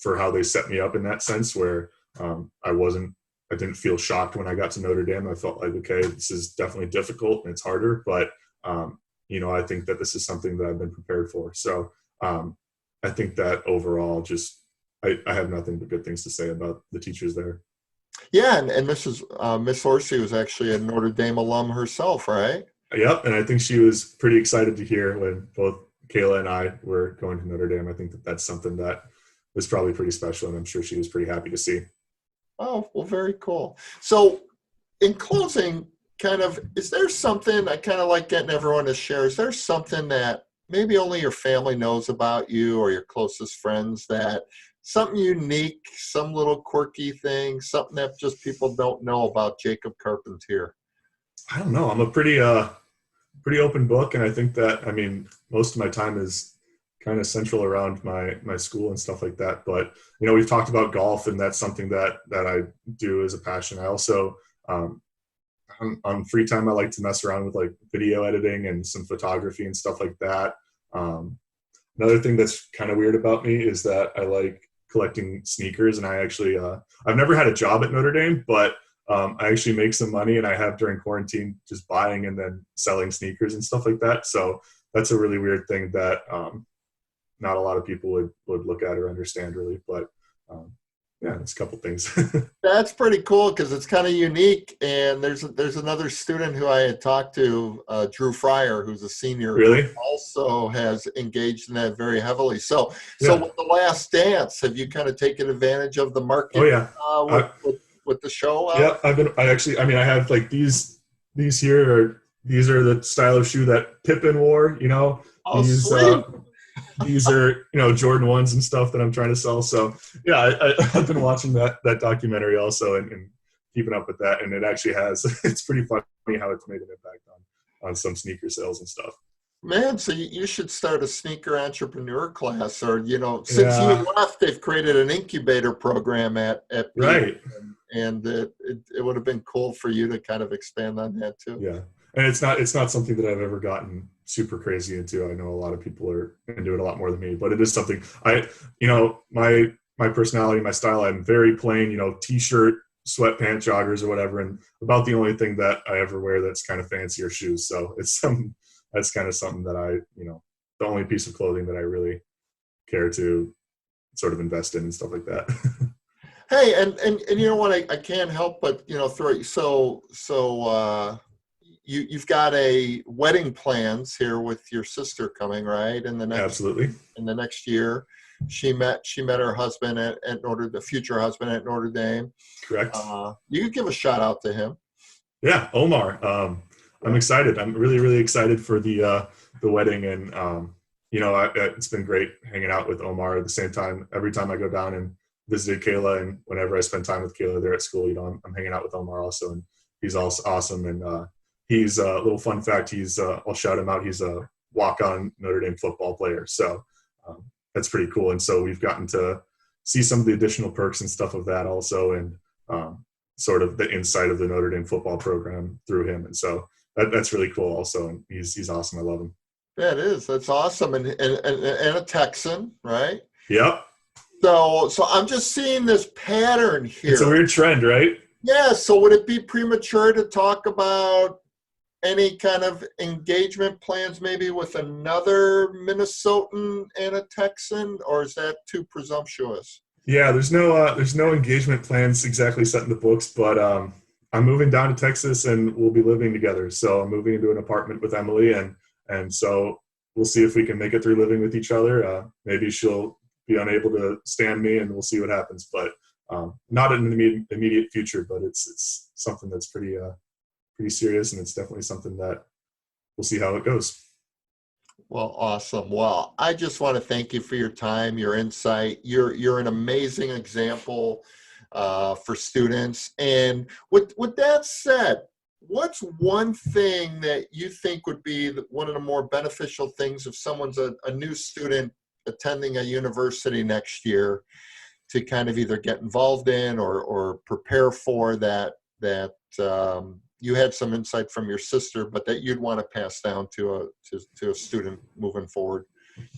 S2: how they set me up in that sense, where I didn't feel shocked when I got to Notre Dame. I felt like, okay, this is definitely difficult and it's harder, but I think that this is something that I've been prepared for. So I think that overall, just I have nothing but good things to say about the teachers there.
S1: Yeah, and Miss Orsi was actually a Notre Dame alum herself, right?
S2: Yep, and I think she was pretty excited to hear when both Kayla and I were going to Notre Dame. I think that that's something that was probably pretty special, and I'm sure she was pretty happy to see.
S1: Oh, well, very cool. So in closing, kind of, is there something I kind of like getting everyone to share? Is there something that maybe only your family knows about you or your closest friends, that something unique, some little quirky thing, something that just people don't know about Jacob Carpentier?
S2: I don't know. I'm a pretty open book, and I think that, I mean, most of my time is kind of central around my school and stuff like that. But we've talked about golf, and that's something that I do as a passion. I also on free time, I like to mess around with like video editing and some photography and stuff like that. Um, Another thing that's kind of weird about me is that I like collecting sneakers, and I actually I've never had a job at Notre Dame, but I actually make some money, and I have during quarantine just buying and then selling sneakers and stuff like that. So that's a really weird thing that not a lot of people would look at or understand really. But um, yeah, it's a couple things.
S1: That's pretty cool because it's kind of unique. And there's another student who I had talked to, Drew Fryer, who's a senior, who
S2: Really?
S1: also has engaged in that very heavily. So
S2: Yeah.
S1: with The Last Dance, have you kind of taken advantage of the
S2: Oh
S1: market
S2: yeah. I,
S1: with the show
S2: yeah.
S1: out?
S2: I mean, I have like these here are these are the style of shoe that Pippen wore.
S1: Oh,
S2: These
S1: sweet.
S2: these are Jordan ones and stuff that I'm trying to sell. So yeah, I've been watching that documentary also, and keeping up with that, and it actually has it's pretty funny how it's made an impact on some sneaker sales and stuff.
S1: Man, so you should start a sneaker entrepreneur class, or since you
S2: Yeah,
S1: left, they've created an incubator program at BU,
S2: right.
S1: and it would have been cool for you to kind of expand on that too.
S2: Yeah, and it's not something that I've ever gotten super crazy into. I know a lot of people are into it a lot more than me, but it is something my personality, my style. I'm very plain, t-shirt, sweatpants, joggers, or whatever, and about the only thing that I ever wear that's kind of fancy are shoes. So it's some that's kind of something that the only piece of clothing that I really care to sort of invest in and stuff like that.
S1: Hey, and you know what? I can't help but throw it. You've got a wedding plans here with your sister coming, right?
S2: Absolutely.
S1: In the next year, she met her husband the future husband at Notre Dame.
S2: Correct.
S1: You could give a shout out to him.
S2: Yeah, Omar. I'm
S1: Yeah.
S2: excited. I'm really, really excited for the wedding, and it's been great hanging out with Omar. At the same time, every time I go down and visit Kayla, and whenever I spend time with Kayla there at school, I'm hanging out with Omar also, and he's also awesome. And he's a little fun fact. I'll shout him out. He's a walk-on Notre Dame football player, so um, that's pretty cool. And so we've gotten to see some of the additional perks and stuff of that also, and sort of the insight of the Notre Dame football program through him. And so that's really cool also. And he's awesome. I love him.
S1: That is. That's awesome. And a Texan, right?
S2: Yep.
S1: So I'm just seeing this pattern
S2: It's a
S1: here.
S2: weird trend, right?
S1: Yeah. So would it be premature to talk about any kind of engagement plans, maybe with another Minnesotan and a Texan, or is that too presumptuous?
S2: Yeah, there's no engagement plans exactly set in the books, but I'm moving down to Texas and we'll be living together. So I'm moving into an apartment with Emily, and so we'll see if we can make it through living with each other. Maybe she'll be unable to stand me, and we'll see what happens. But not in the immediate future, but it's something that's pretty serious, and it's definitely something that we'll see how it goes.
S1: Well, awesome. Well, I just want to thank you for your time, your insight. You're an amazing example for students. And with that said, what's one thing that you think would be one of the more beneficial things if someone's a new student attending a university next year, to kind of either get involved in or prepare for that you had some insight from your sister, but that you'd want to pass down to a student moving forward?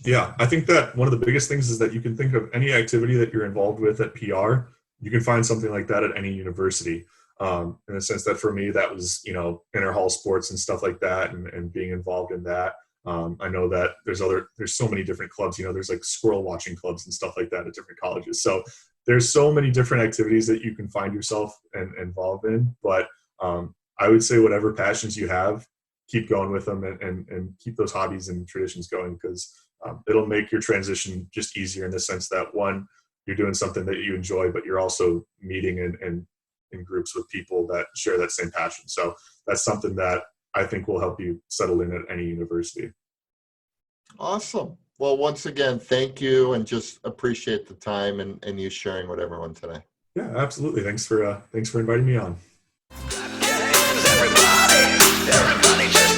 S2: Yeah, I think that one of the biggest things is that you can think of any activity that you're involved with at PR. You can find something like that at any university. In the sense that for me, that was, inter hall sports and stuff like that, and being involved in that. I know that there's so many different clubs, there's like squirrel watching clubs and stuff like that at different colleges. So there's so many different activities that you can find yourself involved in. But I would say whatever passions you have, keep going with them and keep those hobbies and traditions going, because it'll make your transition just easier in the sense that, one, you're doing something that you enjoy, but you're also meeting in groups with people that share that same passion. So that's something that I think will help you settle in at any university.
S1: Awesome. Well, once again, thank you, and just appreciate the time and you sharing with everyone today.
S2: Yeah, absolutely. Thanks for inviting me on.
S3: Everybody just